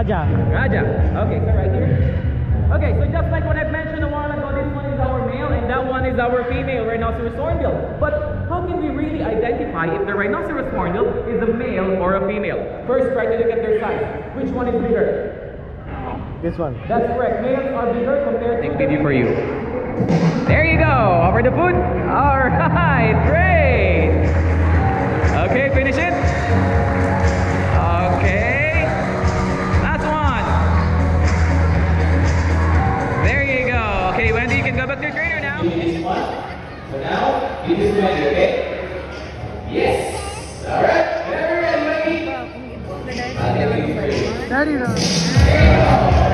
Raja. Raja. Okay, so right here. Okay, so just like what I've mentioned a while ago, this one is our male and that one is our female rhinoceros hornbill. But how can we really identify if the rhinoceros hornbill is a male or a female? First, try to look at their size. Which one is bigger? This one. That's correct. Males are bigger compared to... Take video for you. There you go. Over the foot. All right. Great. Okay, finish it. Okay. Last one. There you go. Okay, Wendy, you can go back to your trainer now. This one. So now, you just Wendy, okay? Yes. All right. Very ready, Wendy. Daddy, no. There you go.